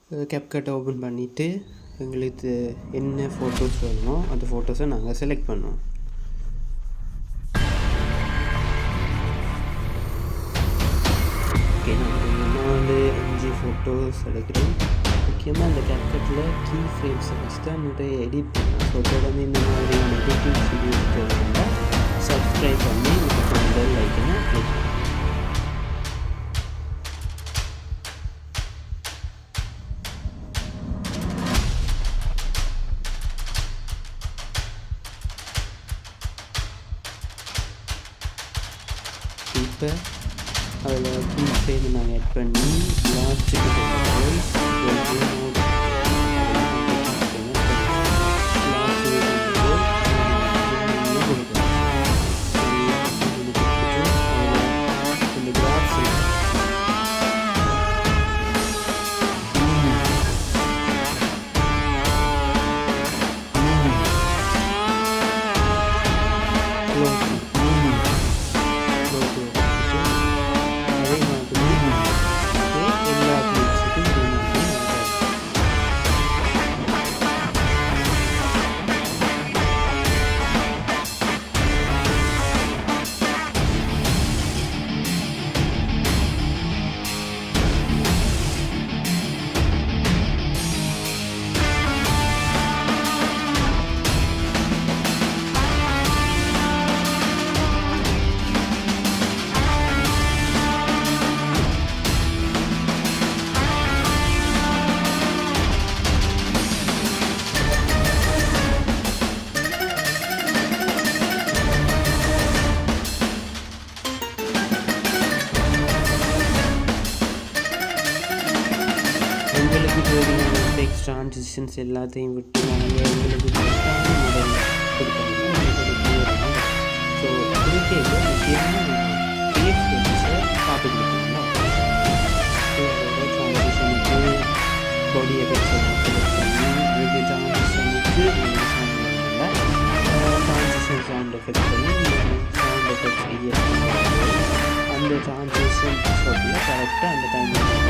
CapCut open பண்ணிவிட்டு எங்களுக்கு என்ன ஃபோட்டோஸ் வேணுமோ அந்த ஃபோட்டோஸை நாங்கள் செலக்ட் பண்ணுவோம். ஓகே, நான் வந்து 5 ஃபோட்டோஸ் எடுக்கிறேன். முக்கியமாக இந்த CapCutல கீ ஃப்ரேம்ஸை வச்சு தான் நிறைய எடிட் பண்ணேன். ஸோ தொடர்ந்து இந்த மாதிரியான எடிட்டிங் வீடியோஸ் இருந்தால் சப்ஸ்கிரைப் பண்ணி பெல் ஐக்கனை கிளிக் பண்ணுங்கள். இப்போ அதில் கீ ஃப்ரேம் நாங்கள் ஆட் பண்ணி லாஸ்ட்டுக்கு டெக்ஸ்ட் ட்ரான்சிஷன்ஸ் எல்லாத்தையும் விட்டு நாங்கள் எங்களுக்கு மாடல் கொடுக்கணும். ஸோ இதுக்கு முக்கியமாக கீஃப்ரேம்ஸை பார்த்து கொடுக்கணும். ஸோ அதோட ட்ரான்சிஷனுக்கு பாடி எஃபெக்ட்ஸை செலக்ட் பண்ணி அதுக்கு ட்ரான்சிஷனுக்கு ட்ரான்சிஷன் சவுண்ட் எஃபெக்ட் பண்ணி சவுண்ட் எஃபெக்ட்ஸ் அந்த ட்ரான்சிஷன் ஷாட்டில் கரெக்டாக அந்த டைமில்